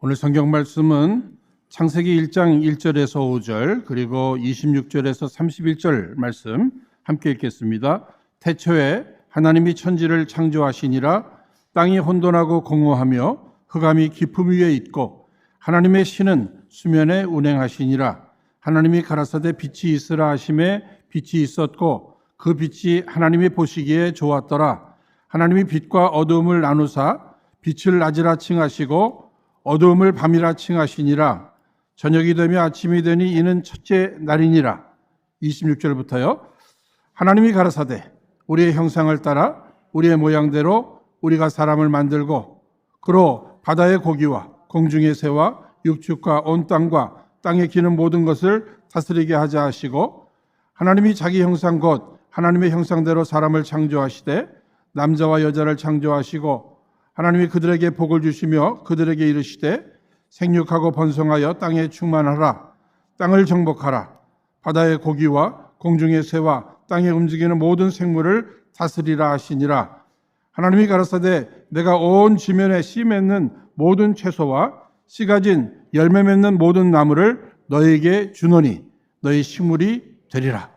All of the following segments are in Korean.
오늘 성경 말씀은 창세기 1장 1절에서 5절 그리고 26절에서 31절 말씀 함께 읽겠습니다. 태초에 하나님이 천지를 창조하시니라. 땅이 혼돈하고 공허하며 흑암이 깊음 위에 있고 하나님의 신은 수면에 운행하시니라. 하나님이 가라사대 빛이 있으라 하심에 빛이 있었고 그 빛이 하나님이 보시기에 좋았더라. 하나님이 빛과 어두움을 나누사 빛을 낮이라 칭하시고 어두움을 밤이라 칭하시니라. 저녁이 되며 아침이 되니 이는 첫째 날이니라. 26절부터요. 하나님이 가라사대 우리의 형상을 따라 우리의 모양대로 우리가 사람을 만들고 그로 바다의 고기와 공중의 새와 육축과 온 땅과 땅에 기는 모든 것을 다스리게 하자 하시고 하나님이 자기 형상 곧 하나님의 형상대로 사람을 창조하시되 남자와 여자를 창조하시고 하나님이 그들에게 복을 주시며 그들에게 이르시되 생육하고 번성하여 땅에 충만하라. 땅을 정복하라. 바다의 고기와 공중의 새와 땅에 움직이는 모든 생물을 다스리라 하시니라. 하나님이 가라사대 내가 온 지면에 씨 맺는 모든 채소와 씨 가진 열매 맺는 모든 나무를 너에게 주노니 너희 식물이 되리라.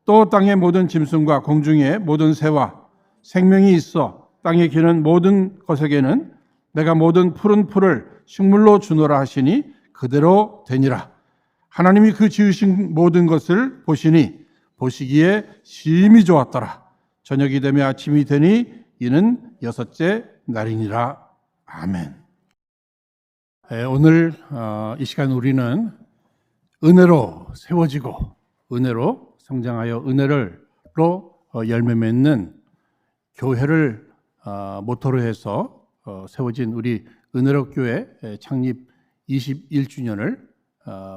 또 땅의 모든 짐승과 공중의 모든 새와 생명이 있어 땅에 기는 모든 것에게는 내가 모든 푸른 풀을 식물로 주노라 하시니 그대로 되니라. 하나님이 그 지으신 모든 것을 보시니 보시기에 심히 좋았더라. 저녁이 되며 아침이 되니 이는 여섯째 날이니라. 아멘. 오늘 이 시간 우리는 은혜로 세워지고 은혜로 성장하여 은혜로 열매 맺는 교회를 모토로 해서 세워진 우리 은혜로 교회 창립 21주년을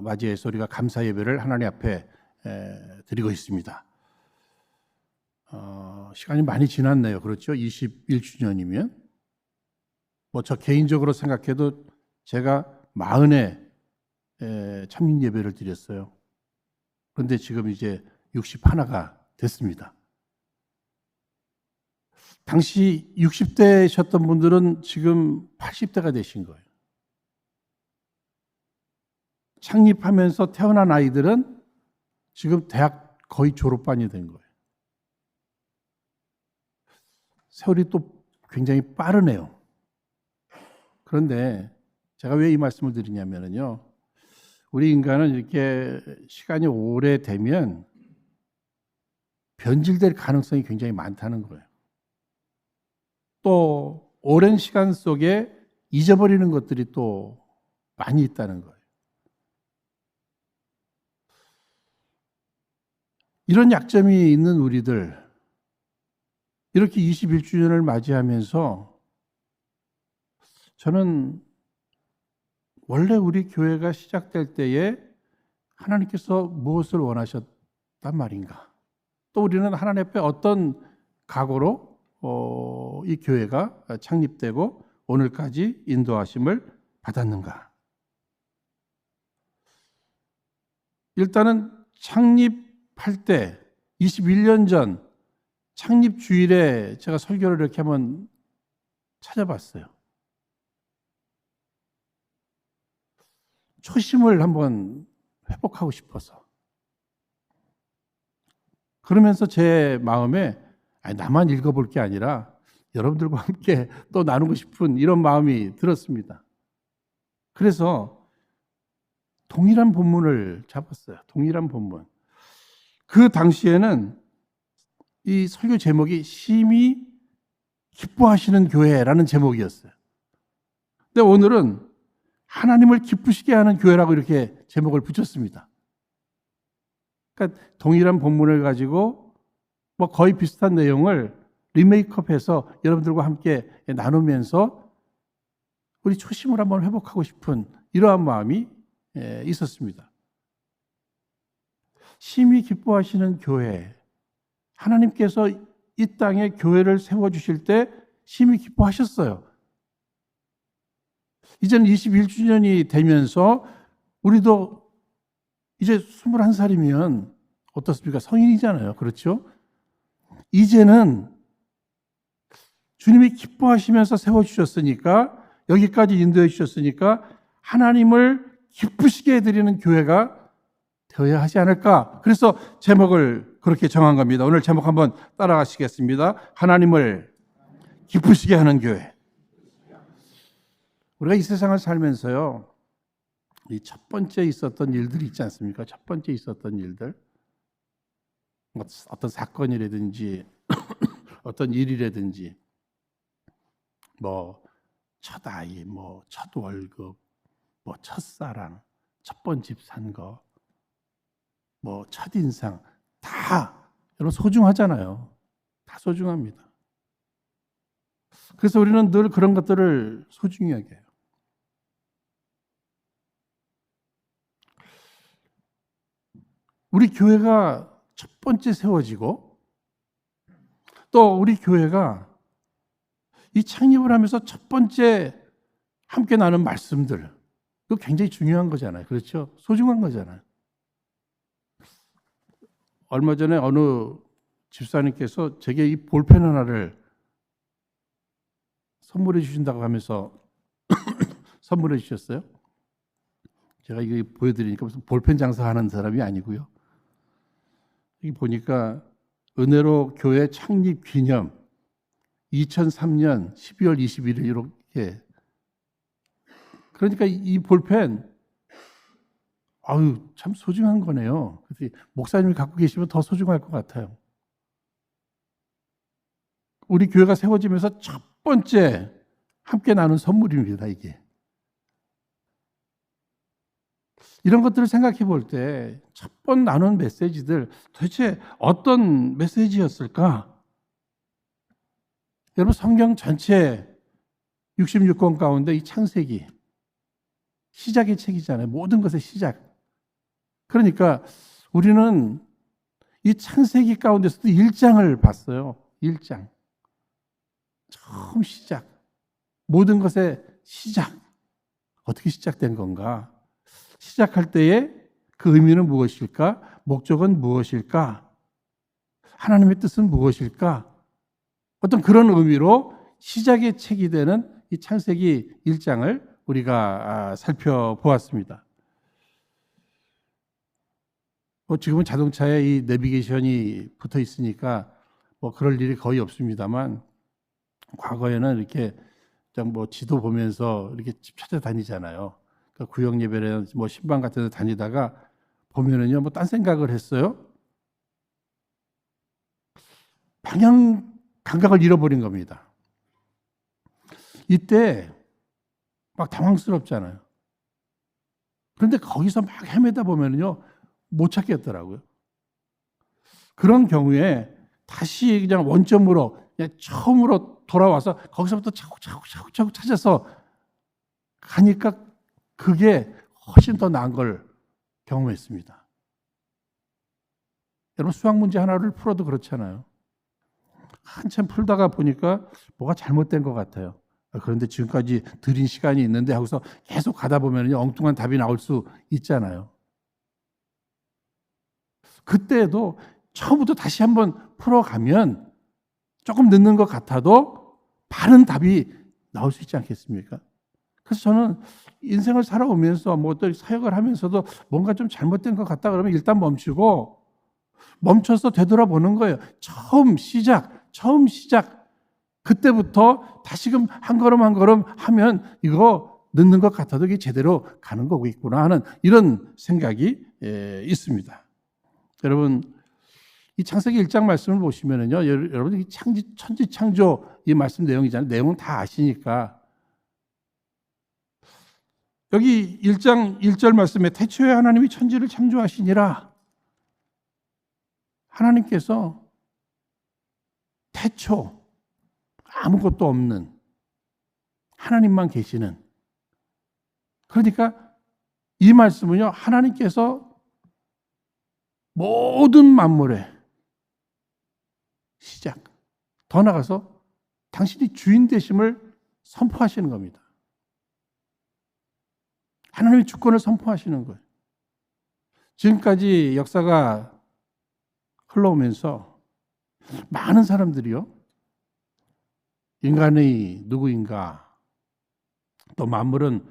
맞이해서 우리가 감사 예배를 하나님 앞에 드리고 있습니다. 시간이 많이 지났네요. 그렇죠? 21주년이면 저 개인적으로 생각해도 제가 40회 참인 예배를 드렸어요. 그런데 지금 이제 61가 됐습니다. 당시 60대셨던 분들은 지금 80대가 되신 거예요. 창립하면서 태어난 아이들은 지금 대학 거의 졸업반이 된 거예요. 세월이 또 굉장히 빠르네요. 그런데 제가 왜 이 말씀을 드리냐면요. 우리 인간은 이렇게 시간이 오래되면 변질될 가능성이 굉장히 많다는 거예요. 또 오랜 시간 속에 잊어버리는 것들이 또 많이 있다는 거예요. 이런 약점이 있는 우리들, 이렇게 21주년을 맞이하면서 저는 원래 우리 교회가 시작될 때에 하나님께서 무엇을 원하셨단 말인가? 또 우리는 하나님 앞에 어떤 각오로 이 교회가 창립되고 오늘까지 인도하심을 받았는가? 일단은 창립할 때 21년 전 창립 주일에 제가 설교를 이렇게 한번 찾아봤어요. 초심을 한번 회복하고 싶어서. 그러면서 제 마음에 나만 읽어볼 게 아니라 여러분들과 함께 또 나누고 싶은 이런 마음이 들었습니다. 그래서 동일한 본문을 잡았어요. 동일한 본문. 그 당시에는 이 설교 제목이 심히 기뻐하시는 교회라는 제목이었어요. 근데 오늘은 하나님을 기쁘시게 하는 교회라고 이렇게 제목을 붙였습니다. 그러니까 동일한 본문을 가지고 거의 비슷한 내용을 리메이크업해서 여러분들과 함께 나누면서 우리 초심을 한번 회복하고 싶은 이러한 마음이 있었습니다. 심히 기뻐하시는 교회. 하나님께서 이 땅에 교회를 세워주실 때 심히 기뻐하셨어요. 이제는 21주년이 되면서 우리도 이제 21살이면 어떻습니까? 성인이잖아요. 그렇죠? 이제는 주님이 기뻐하시면서 세워주셨으니까, 여기까지 인도해 주셨으니까 하나님을 기쁘시게 해드리는 교회가 되어야 하지 않을까. 그래서 제목을 그렇게 정한 겁니다. 오늘 제목 한번 따라가시겠습니다. 하나님을 기쁘시게 하는 교회. 우리가 이 세상을 살면서요, 이 첫 번째 있었던 일들이 있지 않습니까? 첫 번째 있었던 일들. 어떤 사건이라든지 어떤 일이라든지 뭐 첫 아이, 뭐 첫 월급, 뭐 첫사랑, 첫 번 집 산 거, 뭐 첫인상 다 여러분 소중하잖아요. 다 소중합니다. 그래서 우리는 늘 그런 것들을 소중히 여겨요. 우리 교회가 첫 번째 세워지고 또 우리 교회가 이 창립을 하면서 첫 번째 함께 나눈 말씀들, 그거 굉장히 중요한 거잖아요. 그렇죠? 소중한 거잖아요. 얼마 전에 어느 집사님께서 제게 이 볼펜 하나를 선물해 주신다고 하면서 선물해 주셨어요. 제가 이거 보여드리니까 무슨 볼펜 장사하는 사람이 아니고요. 여기 보니까 은혜로 교회 창립 기념 2003년 12월 21일 이렇게. 그러니까 이 볼펜 참 소중한 거네요. 그래서 목사님이 갖고 계시면 더 소중할 것 같아요. 우리 교회가 세워지면서 첫 번째 함께 나눈 선물입니다, 이게. 이런 것들을 생각해 볼 때 첫 번 나눈 메시지들 도대체 어떤 메시지였을까? 여러분 성경 전체 66권 가운데 이 창세기 시작의 책이잖아요. 모든 것의 시작. 그러니까 우리는 이 창세기 가운데서도 1장을 봤어요. 1장. 처음 시작. 모든 것의 시작. 어떻게 시작된 건가? 시작할 때의 그 의미는 무엇일까? 목적은 무엇일까? 하나님의 뜻은 무엇일까? 어떤 그런 의미로 시작의 책이 되는 이 창세기 1장을 우리가 살펴보았습니다. 지금은 자동차에 이 내비게이션이 붙어 있으니까 그럴 일이 거의 없습니다만 과거에는 이렇게 지도 보면서 이렇게 집 찾아다니잖아요. 그러니까 구역 예배나 신방 같은 데 다니다가 보면은요, 딴 생각을 했어요. 방향 감각을 잃어버린 겁니다. 이때 막 당황스럽잖아요. 그런데 거기서 막 헤매다 보면은요, 못 찾겠더라고요. 그런 경우에 다시 그냥 원점으로, 그냥 처음으로 돌아와서 거기서부터 차곡차곡 찾아서 가니까 그게 훨씬 더 나은 걸 경험했습니다. 여러분 수학 문제 하나를 풀어도 그렇잖아요. 한참 풀다가 보니까 뭐가 잘못된 것 같아요. 그런데 지금까지 들인 시간이 있는데 하고서 계속 가다 보면 엉뚱한 답이 나올 수 있잖아요. 그때도 처음부터 다시 한번 풀어가면 조금 늦는 것 같아도 바른 답이 나올 수 있지 않겠습니까? 그래서 저는 인생을 살아오면서 또 사역을 하면서도 뭔가 좀 잘못된 것 같다 그러면 일단 멈춰서 되돌아보는 거예요. 처음 시작. 그때부터 다시금 한 걸음 한 걸음 하면 이거 늦는 것 같아도 이게 제대로 가는 거겠구나 하는 이런 생각이 있습니다. 여러분, 이 창세기 1장 말씀을 보시면은요, 여러분, 이 천지 창조 이 말씀 내용이잖아요. 내용은 다 아시니까. 여기 1장 1절 말씀에 태초에 하나님이 천지를 창조하시니라. 하나님께서 태초, 아무것도 없는 하나님만 계시는. 그러니까 이 말씀은요, 하나님께서 모든 만물의 시작, 더 나아가서 당신이 주인 되심을 선포하시는 겁니다. 하나님의 주권을 선포하시는 거예요. 지금까지 역사가 흘러오면서 많은 사람들이요, 인간의 누구인가, 또 만물은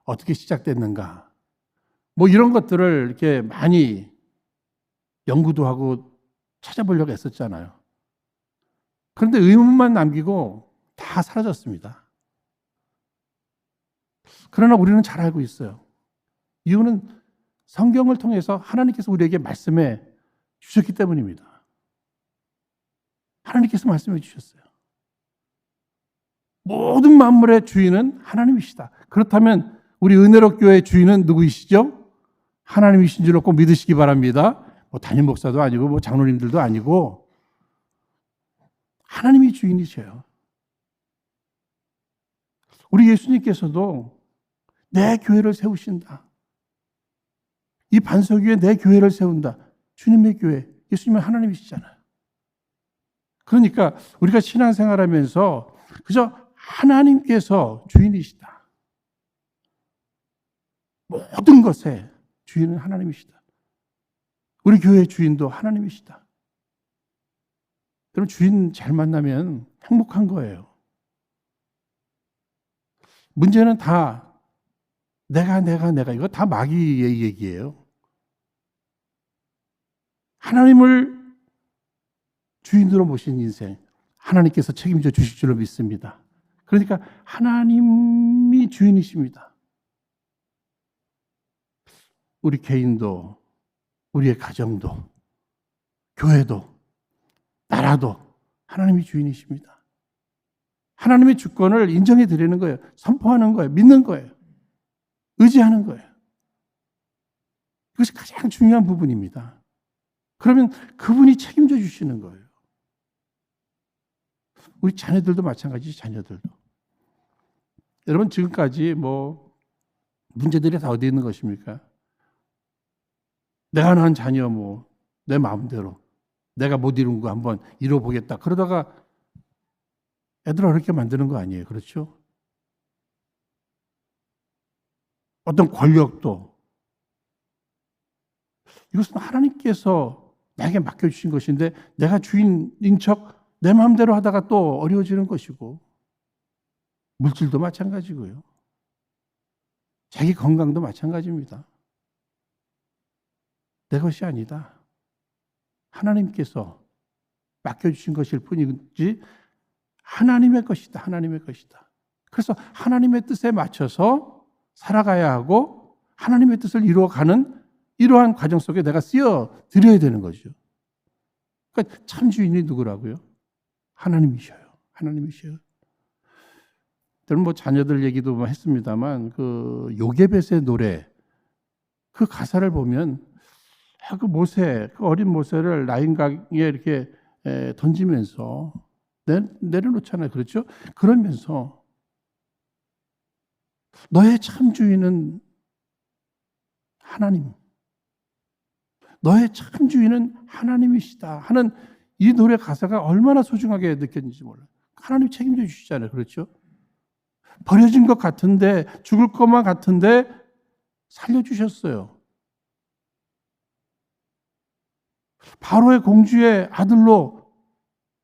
어떻게 시작됐는가? 뭐 이런 것들을 이렇게 많이 연구도 하고 찾아보려고 했었잖아요. 그런데 의문만 남기고 다 사라졌습니다. 그러나 우리는 잘 알고 있어요. 이유는 성경을 통해서 하나님께서 우리에게 말씀해 주셨기 때문입니다. 하나님께서 말씀해 주셨어요. 모든 만물의 주인은 하나님이시다. 그렇다면 우리 은혜로 교회의 주인은 누구이시죠? 하나님이신 줄 꼭 믿으시기 바랍니다. 뭐 담임 목사도 아니고 뭐 장로님들도 아니고 하나님이 주인이셔요. 우리 예수님께서도 내 교회를 세우신다. 이 반석 위에 내 교회를 세운다. 주님의 교회, 예수님은 하나님이시잖아요. 그러니까 우리가 신앙생활하면서 그저 하나님께서 주인이시다. 모든 것의 주인은 하나님이시다. 우리 교회의 주인도 하나님이시다. 그럼 주인 잘 만나면 행복한 거예요. 문제는 다 내가 이거 다 마귀의 얘기예요. 하나님을 주인으로 모신 인생 하나님께서 책임져 주실 줄로 믿습니다. 그러니까 하나님이 주인이십니다. 우리 개인도 우리의 가정도 교회도 나라도 하나님이 주인이십니다. 하나님의 주권을 인정해 드리는 거예요. 선포하는 거예요. 믿는 거예요. 의지하는 거예요. 이것이 가장 중요한 부분입니다. 그러면 그분이 책임져 주시는 거예요. 우리 자녀들도 마찬가지지, 자녀들도. 여러분, 지금까지 뭐 문제들이 다 어디 있는 것입니까? 내가 낳은 자녀 뭐 내 마음대로 내가 못 이룬 거 한번 이뤄보겠다. 그러다가 애들 어렵게 만드는 거 아니에요. 그렇죠? 어떤 권력도 이것은 하나님께서 나에게 맡겨주신 것인데 내가 주인인 척 내 마음대로 하다가 또 어려워지는 것이고 물질도 마찬가지고요. 자기 건강도 마찬가지입니다. 내 것이 아니다. 하나님께서 맡겨주신 것일 뿐이지 하나님의 것이다. 하나님의 것이다. 그래서 하나님의 뜻에 맞춰서 살아가야 하고 하나님의 뜻을 이루어가는 이러한 과정 속에 내가 쓰여 드려야 되는 거죠. 그러니까 참 주인이 누구라고요? 하나님이셔요. 하나님이셔요. 저는 뭐 자녀들 얘기도 했습니다만 그 요게벳의 노래 그 가사를 보면 그 모세, 그 어린 모세를 나인강에 이렇게 던지면서 내려놓잖아요. 그렇죠? 그러면서 너의 참 주인은 하나님, 너의 참 주인은 하나님이시다 하는 이 노래 가사가 얼마나 소중하게 느꼈는지 몰라요. 하나님 책임져 주시잖아요. 그렇죠? 버려진 것 같은데 죽을 것만 같은데 살려주셨어요. 바로의 공주의 아들로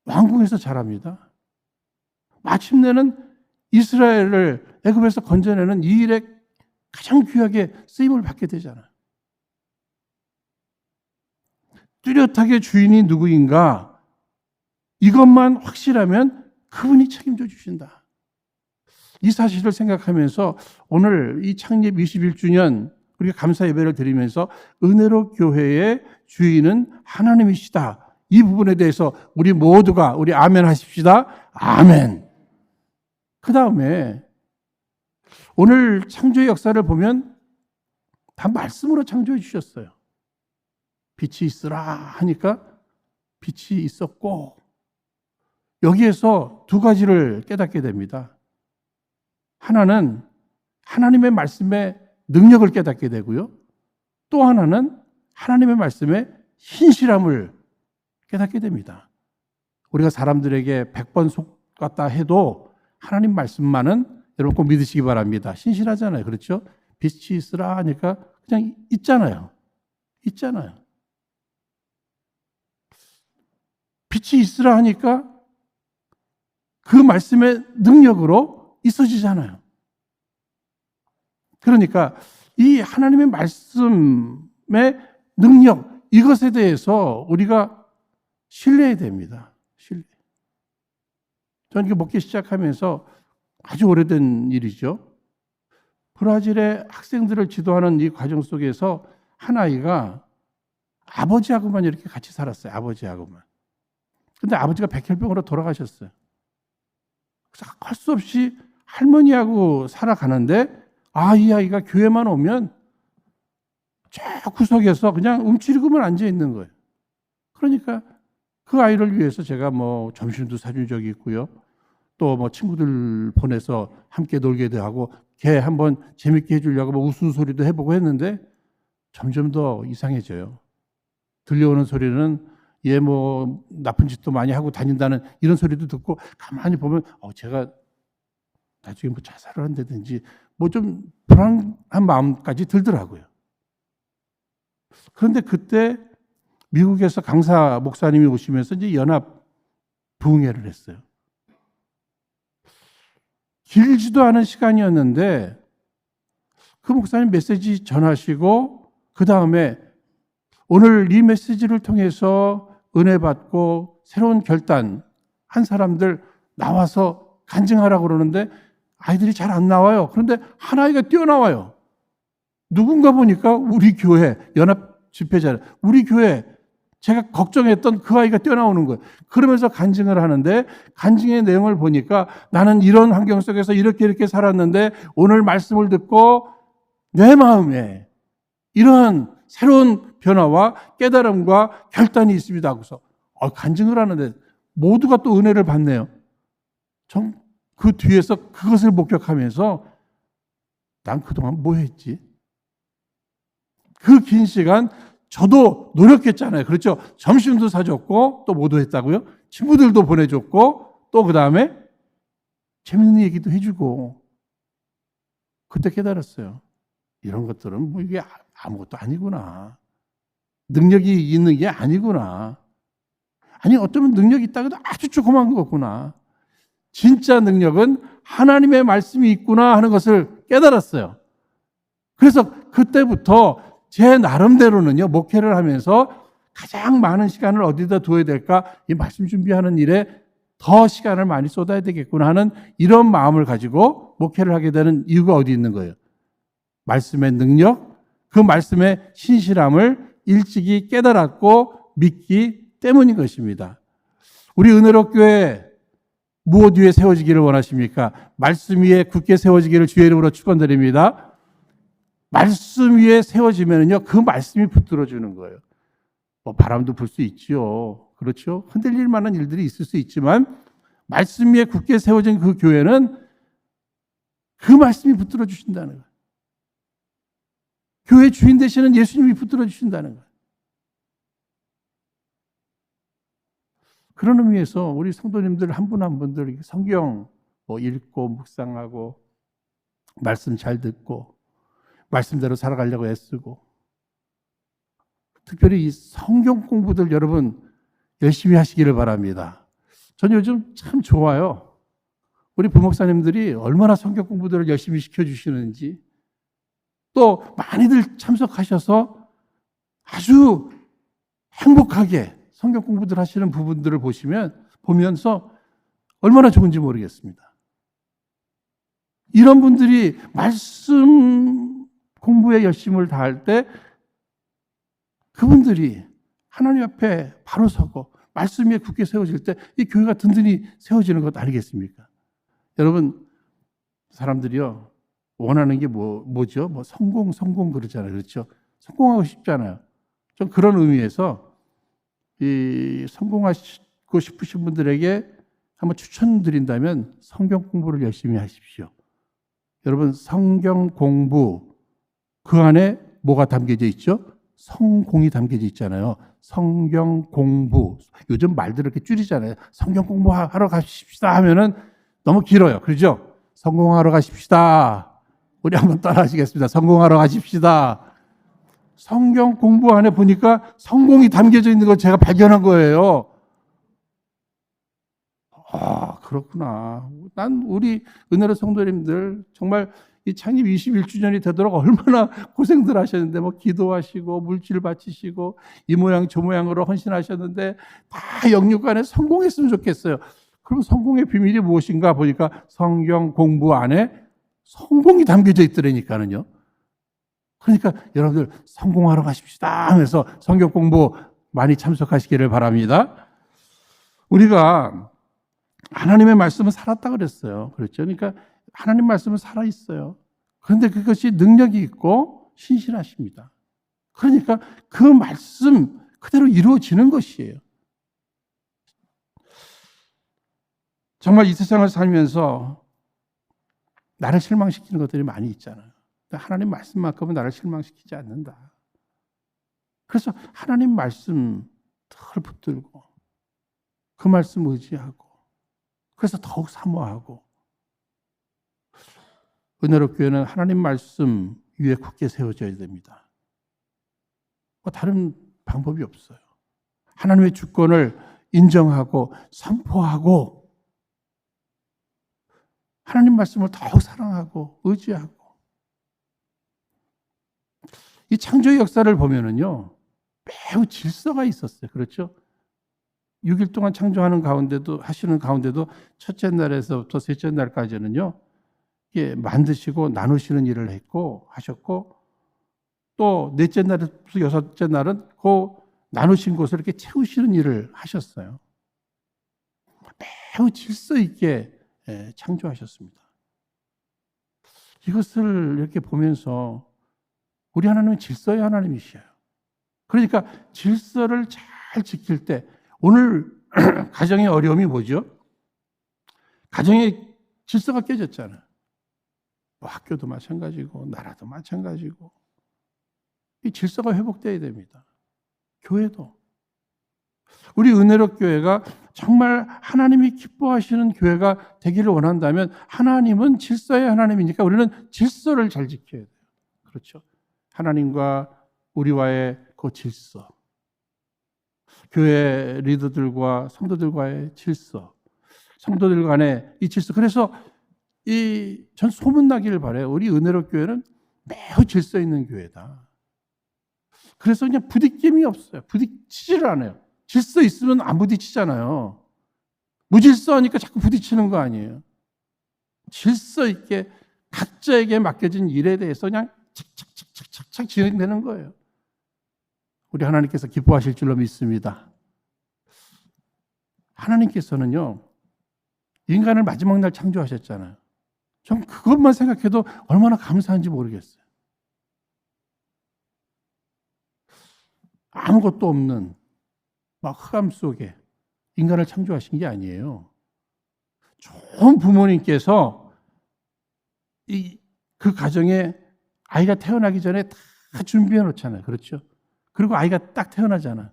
왕궁에서 자랍니다. 마침내는 이스라엘을 애굽에서 건져내는 이 일에 가장 귀하게 쓰임을 받게 되잖아요. 뚜렷하게 주인이 누구인가 이것만 확실하면 그분이 책임져 주신다. 이 사실을 생각하면서 오늘 이 창립 21주년 우리가 감사 예배를 드리면서 은혜로 교회의 주인은 하나님이시다. 이 부분에 대해서 우리 모두가 우리 아멘 하십시다. 아멘. 그 다음에 오늘 창조의 역사를 보면 다 말씀으로 창조해 주셨어요. 빛이 있으라 하니까 빛이 있었고 여기에서 두 가지를 깨닫게 됩니다. 하나는 하나님의 말씀의 능력을 깨닫게 되고요. 또 하나는 하나님의 말씀의 신실함을 깨닫게 됩니다. 우리가 사람들에게 100번 속았다 해도 하나님 말씀만은 여러분 꼭 믿으시기 바랍니다. 신실하잖아요. 그렇죠? 빛이 있으라 하니까 그냥 있잖아요. 있잖아요. 빛이 있으라 하니까 그 말씀의 능력으로 있어지잖아요. 그러니까 이 하나님의 말씀의 능력, 이것에 대해서 우리가 신뢰해야 됩니다. 신뢰. 저는 이게 먹기 시작하면서 아주 오래된 일이죠. 브라질의 학생들을 지도하는 이 과정 속에서 한 아이가 아버지하고만 이렇게 같이 살았어요. 아버지하고만. 근데 아버지가 백혈병으로 돌아가셨어요. 그래서 할 수 없이 할머니하고 살아가는데, 이 아이가 교회만 오면 저 구석에서 그냥 움츠리고만 앉아 있는 거예요. 그러니까 그 아이를 위해서 제가 점심도 사준 적이 있고요. 또 친구들 보내서 함께 놀게도 하고, 걔 한번 재밌게 해주려고 웃음소리도 해보고 했는데 점점 더 이상해져요. 들려오는 소리는 얘 나쁜 짓도 많이 하고 다닌다는 이런 소리도 듣고, 가만히 보면 제가 나중에 자살을 한다든지 좀 불안한 마음까지 들더라고요. 그런데 그때 미국에서 강사 목사님이 오시면서 이제 연합 부흥회를 했어요. 길지도 않은 시간이었는데 그 목사님 메시지 전하시고, 그 다음에 오늘 이 메시지를 통해서 은혜 받고 새로운 결단 한 사람들 나와서 간증하라고 그러는데 아이들이 잘 안 나와요. 그런데 한 아이가 뛰어나와요. 누군가 보니까 우리 교회 연합 집회자, 우리 교회, 제가 걱정했던 그 아이가 뛰어나오는 거예요. 그러면서 간증을 하는데, 간증의 내용을 보니까 나는 이런 환경 속에서 이렇게 살았는데 오늘 말씀을 듣고 내 마음에 이러한 새로운 변화와 깨달음과 결단이 있습니다 하고서 간증을 하는데 모두가 또 은혜를 받네요. 그 뒤에서 그것을 목격하면서 난 그동안 뭐 했지? 그 긴 시간 저도 노력했잖아요. 그렇죠? 점심도 사줬고 또 뭐도 했다고요? 친구들도 보내줬고 또 그 다음에 재밌는 얘기도 해주고, 그때 깨달았어요. 이런 것들은 이게 아무것도 아니구나. 능력이 있는 게 아니구나. 아니, 어쩌면 능력이 있다 해도 아주 조그만 거구나. 진짜 능력은 하나님의 말씀이 있구나 하는 것을 깨달았어요. 그래서 그때부터 제 나름대로는요, 목회를 하면서 가장 많은 시간을 어디다 두어야 될까? 이 말씀 준비하는 일에 더 시간을 많이 쏟아야 되겠구나 하는 이런 마음을 가지고 목회를 하게 되는 이유가 어디 있는 거예요? 말씀의 능력, 그 말씀의 신실함을 일찍이 깨달았고 믿기 때문인 것입니다. 우리 은혜로 교회 무엇 위에 세워지기를 원하십니까? 말씀 위에 굳게 세워지기를 주의 이름으로 축원드립니다. 말씀 위에 세워지면요, 그 말씀이 붙들어주는 거예요. 바람도 불 수 있죠. 그렇죠? 흔들릴 만한 일들이 있을 수 있지만 말씀 위에 굳게 세워진 그 교회는 그 말씀이 붙들어 주신다는 거예요. 교회 주인 되시는 예수님이 붙들어 주신다는 거예요. 그런 의미에서 우리 성도님들 한 분 한 분들 성경 읽고 묵상하고 말씀 잘 듣고 말씀대로 살아가려고 애쓰고, 특별히 이 성경 공부들 여러분 열심히 하시기를 바랍니다. 저는 요즘 참 좋아요. 우리 부목사님들이 얼마나 성경 공부들을 열심히 시켜주시는지, 또 많이들 참석하셔서 아주 행복하게 성경 공부들 하시는 부분들을 보면서 얼마나 좋은지 모르겠습니다. 이런 분들이 말씀 공부에 열심을 다할 때 그분들이 하나님 앞에 바로 서고 말씀 위에 굳게 세워질 때 이 교회가 든든히 세워지는 것 아니겠습니까? 여러분, 사람들이요 원하는 게 뭐죠? 성공 그러잖아요. 그렇죠? 성공하고 싶잖아요. 좀 그런 의미에서 이 성공하고 싶으신 분들에게 한번 추천드린다면 성경 공부를 열심히 하십시오. 여러분, 성경 공부 그 안에 뭐가 담겨져 있죠? 성공이 담겨져 있잖아요. 성경 공부. 요즘 말들 이렇게 줄이잖아요. 성경 공부하러 가십시다 하면은 너무 길어요. 그렇죠? 성공하러 가십시다. 우리 한번 따라하시겠습니다. 성공하러 가십시다. 성경 공부 안에 보니까 성공이 담겨져 있는 걸 제가 발견한 거예요. 그렇구나. 난 우리 은혜로 성도님들 정말 이 창립 21주년이 되도록 얼마나 고생들 하셨는데, 뭐 기도하시고 물질 바치시고 이 모양 저 모양으로 헌신하셨는데 다 영육간에 성공했으면 좋겠어요. 그럼 성공의 비밀이 무엇인가 보니까 성경 공부 안에 성공이 담겨져 있더라니까요. 그러니까 여러분들 성공하러 가십시다 하면서 성경 공부 많이 참석하시기를 바랍니다. 우리가 하나님의 말씀은 살았다 그랬어요. 그렇죠? 그러니까 하나님 말씀은 살아있어요. 그런데 그것이 능력이 있고 신실하십니다. 그러니까 그 말씀 그대로 이루어지는 것이에요. 정말 이 세상을 살면서 나를 실망시키는 것들이 많이 있잖아요. 하나님 말씀만큼은 나를 실망시키지 않는다. 그래서 하나님 말씀 덜 붙들고 그 말씀 의지하고 그래서 더욱 사모하고 은혜롭 교회는 하나님 말씀 위에 굳게 세워져야 됩니다. 다른 방법이 없어요. 하나님의 주권을 인정하고 선포하고 하나님 말씀을 더욱 사랑하고 의지하고 이 창조의 역사를 보면은요 매우 질서가 있었어요. 그렇죠? 6일 동안 창조하는 가운데도 하시는 가운데도 첫째 날에서부터 셋째 날까지는요 이게 만드시고 나누시는 일을 했고 하셨고 또 넷째 날에서 여섯째 날은 그 나누신 곳을 이렇게 채우시는 일을 하셨어요. 매우 질서 있게 창조하셨습니다. 이것을 이렇게 보면서 우리 하나님은 질서의 하나님이셔요. 그러니까 질서를 잘 지킬 때 오늘 가정의 어려움이 뭐죠? 가정의 질서가 깨졌잖아요. 뭐 학교도 마찬가지고 나라도 마찬가지고 이 질서가 회복돼야 됩니다. 교회도. 우리 은혜롭 교회가 정말 하나님이 기뻐하시는 교회가 되기를 원한다면 하나님은 질서의 하나님이니까 우리는 질서를 잘 지켜야 돼요. 그렇죠? 하나님과 우리와의 그 질서. 교회 리더들과 성도들과의 질서. 성도들 간의 이 질서. 그래서 전 소문나기를 바라요. 우리 은혜롭 교회는 매우 질서 있는 교회다. 그래서 그냥 부딪힘이 없어요. 부딪히지를 않아요. 질서 있으면 안 부딪히잖아요. 무질서하니까 자꾸 부딪히는 거 아니에요. 질서 있게 각자에게 맡겨진 일에 대해서 그냥 착착착착착 진행되는 거예요. 우리 하나님께서 기뻐하실 줄로 믿습니다. 하나님께서는요, 인간을 마지막 날 창조하셨잖아요. 전 그것만 생각해도 얼마나 감사한지 모르겠어요. 아무것도 없는 막 흑암 속에 인간을 창조하신 게 아니에요. 좋은 부모님께서 그 가정에 아이가 태어나기 전에 다 준비해 놓잖아요. 그렇죠? 그리고 아이가 딱 태어나잖아요.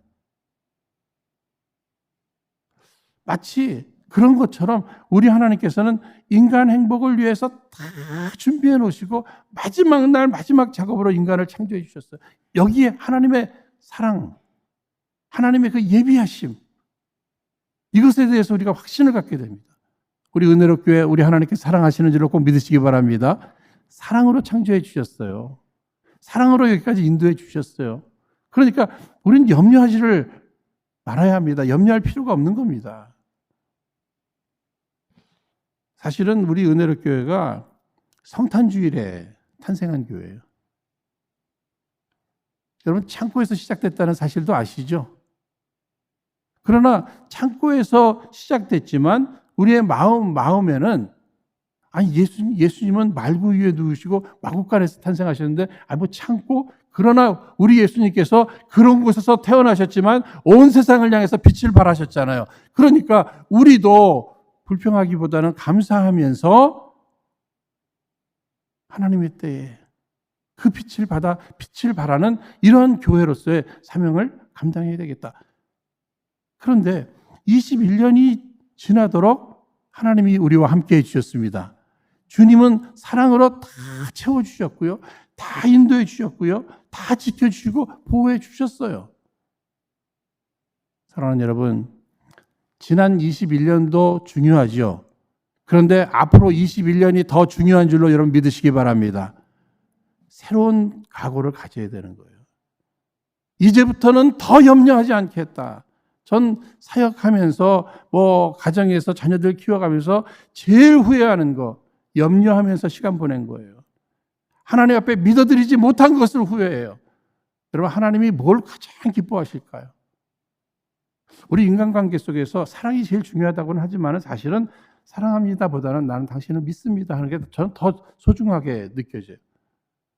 마치 그런 것처럼 우리 하나님께서는 인간 행복을 위해서 다 준비해 놓으시고 마지막 날 마지막 작업으로 인간을 창조해 주셨어요. 여기에 하나님의 사랑, 하나님의 그 예비하심, 이것에 대해서 우리가 확신을 갖게 됩니다. 우리 은혜롭 교회, 우리 하나님께 사랑하시는 줄로 꼭 믿으시기 바랍니다. 사랑으로 창조해 주셨어요. 사랑으로 여기까지 인도해 주셨어요. 그러니까 우리는 염려하지를 말아야 합니다. 염려할 필요가 없는 겁니다. 사실은 우리 은혜롭 교회가 성탄주일에 탄생한 교회예요. 여러분 창고에서 시작됐다는 사실도 아시죠? 그러나 창고에서 시작됐지만 우리의 마음에는 아니 예수님은 말구 위에 누우시고 마구간에서 탄생하셨는데 뭐 창고? 그러나 우리 예수님께서 그런 곳에서 태어나셨지만 온 세상을 향해서 빛을 발하셨잖아요. 그러니까 우리도 불평하기보다는 감사하면서 하나님의 때에 그 빛을 받아 빛을 발하는 이런 교회로서의 사명을 감당해야 되겠다. 그런데 21년이 지나도록 하나님이 우리와 함께 해주셨습니다. 주님은 사랑으로 다 채워주셨고요. 다 인도해 주셨고요. 다 지켜주시고 보호해 주셨어요. 사랑하는 여러분, 지난 21년도 중요하죠. 그런데 앞으로 21년이 더 중요한 줄로 여러분 믿으시기 바랍니다. 새로운 각오를 가져야 되는 거예요. 이제부터는 더 염려하지 않겠다. 전 사역하면서 가정에서 자녀들 키워가면서 제일 후회하는 거, 염려하면서 시간 보낸 거예요. 하나님 앞에 믿어드리지 못한 것을 후회해요. 여러분, 하나님이 뭘 가장 기뻐하실까요? 우리 인간관계 속에서 사랑이 제일 중요하다고는 하지만 사실은 사랑합니다 보다는 나는 당신을 믿습니다 하는 게 저는 더 소중하게 느껴져요.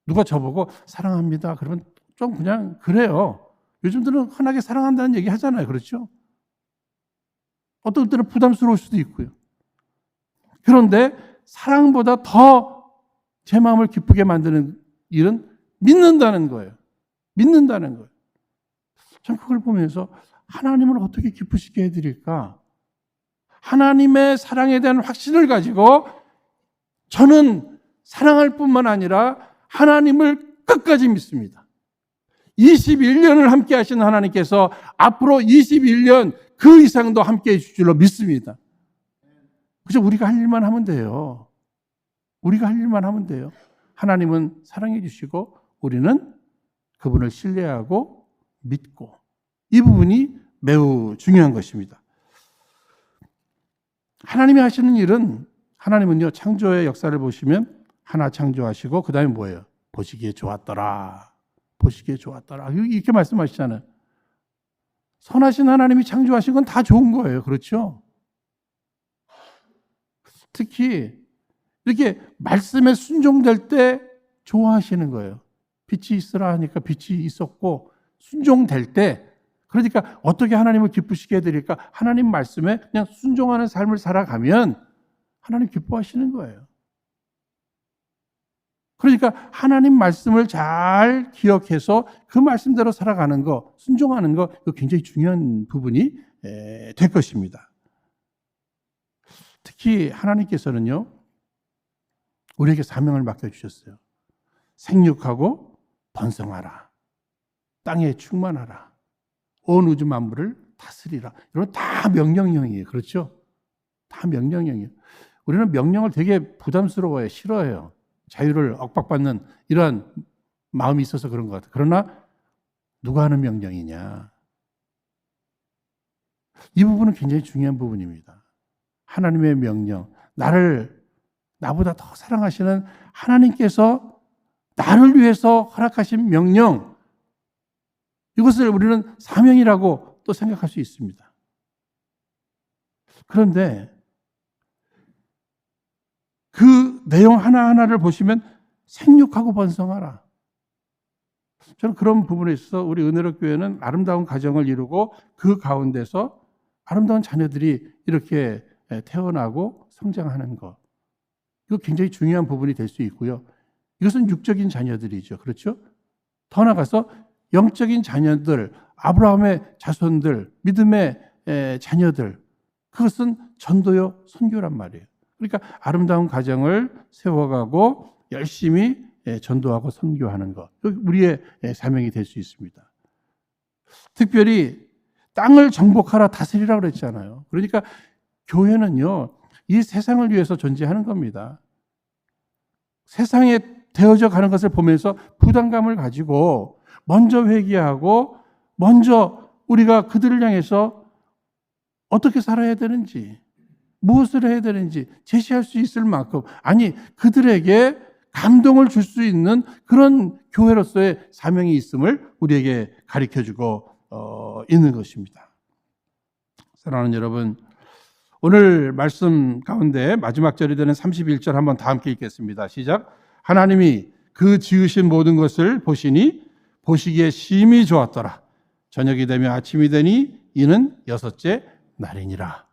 누가 저보고 사랑합니다 그러면 좀 그냥 그래요. 요즘들은 흔하게 사랑한다는 얘기 하잖아요. 그렇죠? 어떤 때는 부담스러울 수도 있고요. 그런데 사랑보다 더 제 마음을 기쁘게 만드는 일은 믿는다는 거예요. 믿는다는 거예요. 참 그걸 보면서 하나님을 어떻게 기쁘시게 해드릴까? 하나님의 사랑에 대한 확신을 가지고 저는 사랑할 뿐만 아니라 하나님을 끝까지 믿습니다. 21년을 함께 하신 하나님께서 앞으로 21년 그 이상도 함께 해줄 줄로 믿습니다. 그저 우리가 할 일만 하면 돼요. 우리가 할 일만 하면 돼요. 하나님은 사랑해 주시고 우리는 그분을 신뢰하고 믿고, 이 부분이 매우 중요한 것입니다. 하나님이 하시는 일은, 하나님은요, 창조의 역사를 보시면 하나 창조하시고 그 다음에 뭐예요? 보시기에 좋았더라. 보시기에 좋았더라. 이렇게 말씀하시잖아요. 선하신 하나님이 창조하신 건 다 좋은 거예요. 그렇죠? 특히 이렇게 말씀에 순종될 때 좋아하시는 거예요. 빛이 있으라 하니까 빛이 있었고, 순종될 때, 그러니까 어떻게 하나님을 기쁘시게 해드릴까? 하나님 말씀에 그냥 순종하는 삶을 살아가면 하나님 기뻐하시는 거예요. 그러니까 하나님 말씀을 잘 기억해서 그 말씀대로 살아가는 거, 순종하는 거, 이거 굉장히 중요한 부분이 될 것입니다. 특히 하나님께서는요, 우리에게 사명을 맡겨주셨어요. 생육하고 번성하라. 땅에 충만하라. 온 우주 만물을 다스리라. 이런 다 명령형이에요. 그렇죠? 다 명령형이에요. 우리는 명령을 되게 부담스러워해요. 싫어해요. 자유를 억박받는 이러한 마음이 있어서 그런 것 같아요. 그러나 누가 하는 명령이냐? 이 부분은 굉장히 중요한 부분입니다. 하나님의 명령, 나보다 더 사랑하시는 하나님께서 나를 위해서 허락하신 명령, 이것을 우리는 사명이라고 또 생각할 수 있습니다. 그런데 그 내용 하나하나를 보시면 생육하고 번성하라. 저는 그런 부분에 있어서 우리 은혜로 교회는 아름다운 가정을 이루고 그 가운데서 아름다운 자녀들이 이렇게 태어나고 성장하는 것, 이거 굉장히 중요한 부분이 될 수 있고요. 이것은 육적인 자녀들이죠. 그렇죠? 더 나아가서 영적인 자녀들, 아브라함의 자손들, 믿음의 자녀들, 그것은 전도요, 선교란 말이에요. 그러니까 아름다운 가정을 세워가고 열심히 전도하고 선교하는 것, 우리의 사명이 될 수 있습니다. 특별히 땅을 정복하라, 다스리라 그랬잖아요. 그러니까 교회는요, 이 세상을 위해서 존재하는 겁니다. 세상에 되어져 가는 것을 보면서 부담감을 가지고 먼저 회개하고 먼저 우리가 그들을 향해서 어떻게 살아야 되는지, 무엇을 해야 되는지 제시할 수 있을 만큼, 아니 그들에게 감동을 줄 수 있는 그런 교회로서의 사명이 있음을 우리에게 가르쳐주고 있는 것입니다. 사랑하는 여러분, 오늘 말씀 가운데 마지막 절이 되는 31절 한번 다 함께 읽겠습니다. 시작. 하나님이 그 지으신 모든 것을 보시니 보시기에 심히 좋았더라. 저녁이 되며 아침이 되니 이는 여섯째 날이니라.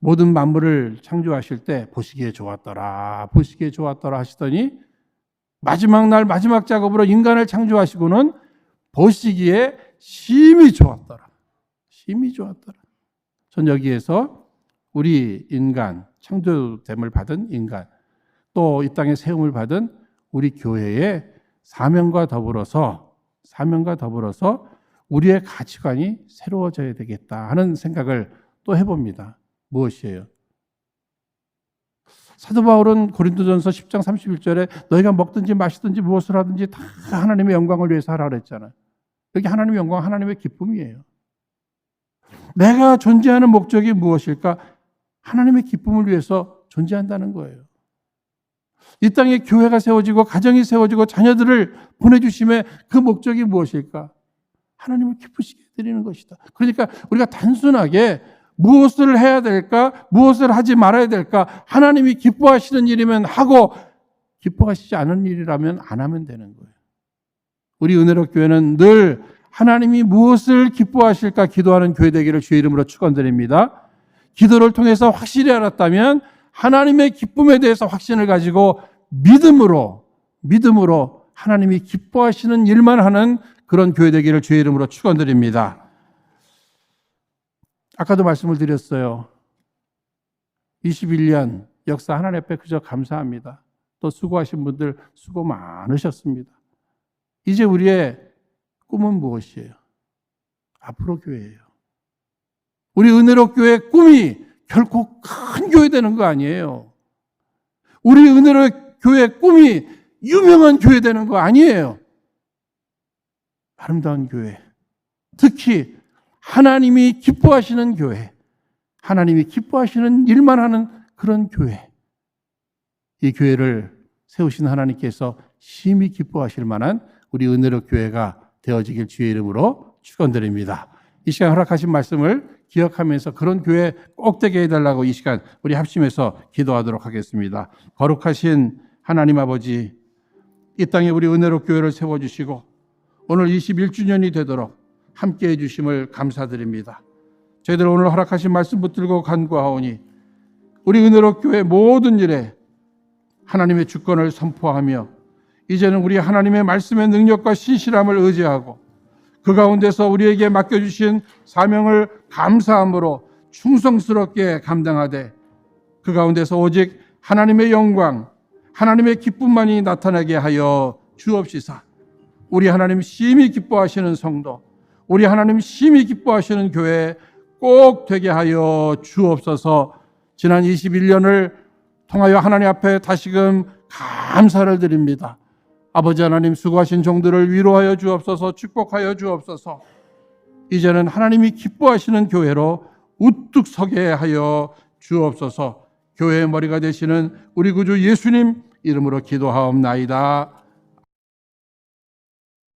모든 만물을 창조하실 때 보시기에 좋았더라, 보시기에 좋았더라 하시더니 마지막 날 마지막 작업으로 인간을 창조하시고는 보시기에 심히 좋았더라. 심히 좋았더라. 전 여기에서 우리 인간, 창조됨을 받은 인간, 또 이 땅에 세움을 받은 우리 교회의 사명과 더불어서 우리의 가치관이 새로워져야 되겠다 하는 생각을 또 해봅니다. 무엇이에요? 사도 바울은 고린도전서 10장 31절에 너희가 먹든지 마시든지 무엇을 하든지 다 하나님의 영광을 위해서 하라 그랬잖아요. 여기 하나님의 영광, 하나님의 기쁨이에요. 내가 존재하는 목적이 무엇일까? 하나님의 기쁨을 위해서 존재한다는 거예요. 이 땅에 교회가 세워지고 가정이 세워지고 자녀들을 보내주심의 그 목적이 무엇일까? 하나님을 기쁘시게 해드리는 것이다. 그러니까 우리가 단순하게 무엇을 해야 될까? 무엇을 하지 말아야 될까? 하나님이 기뻐하시는 일이면 하고 기뻐하시지 않은 일이라면 안 하면 되는 거예요. 우리 은혜롭 교회는 늘 하나님이 무엇을 기뻐하실까 기도하는 교회 되기를 주의 이름으로 축원드립니다. 기도를 통해서 확실히 알았다면 하나님의 기쁨에 대해서 확신을 가지고 믿음으로 하나님이 기뻐하시는 일만 하는 그런 교회 되기를 주의 이름으로 축원드립니다. 아까도 말씀을 드렸어요. 21년 역사 하나님 앞에 그저 감사합니다. 또 수고하신 분들 수고 많으셨습니다. 이제 우리의 꿈은 무엇이에요? 앞으로 교회예요. 우리 은혜로 교회 꿈이 결코 큰 교회 되는 거 아니에요. 우리 은혜로 교회 꿈이 유명한 교회 되는 거 아니에요. 아름다운 교회, 특히 하나님이 기뻐하시는 교회, 하나님이 기뻐하시는 일만 하는 그런 교회, 이 교회를 세우신 하나님께서 심히 기뻐하실 만한 우리 은혜로 교회가 되어지길 주의 이름으로 축원드립니다. 이 시간 허락하신 말씀을 기억하면서 그런 교회 꼭 되게 해달라고 이 시간 우리 합심해서 기도하도록 하겠습니다. 거룩하신 하나님 아버지, 이 땅에 우리 은혜로 교회를 세워주시고 오늘 21주년이 되도록 함께해 주심을 감사드립니다. 저희들 오늘 허락하신 말씀 붙들고 간구하오니 우리 은혜로 교회 모든 일에 하나님의 주권을 선포하며 이제는 우리 하나님의 말씀의 능력과 신실함을 의지하고 그 가운데서 우리에게 맡겨주신 사명을 감사함으로 충성스럽게 감당하되 그 가운데서 오직 하나님의 영광, 하나님의 기쁨만이 나타나게 하여 주옵시사. 우리 하나님 심히 기뻐하시는 성도, 우리 하나님 심히 기뻐하시는 교회 꼭 되게 하여 주옵소서. 지난 21년을 통하여 하나님 앞에 다시금 감사를 드립니다. 아버지 하나님 수고하신 종들을 위로하여 주옵소서, 축복하여 주옵소서. 이제는 하나님이 기뻐하시는 교회로 우뚝 서게 하여 주옵소서. 교회의 머리가 되시는 우리 구주 예수님 이름으로 기도하옵나이다.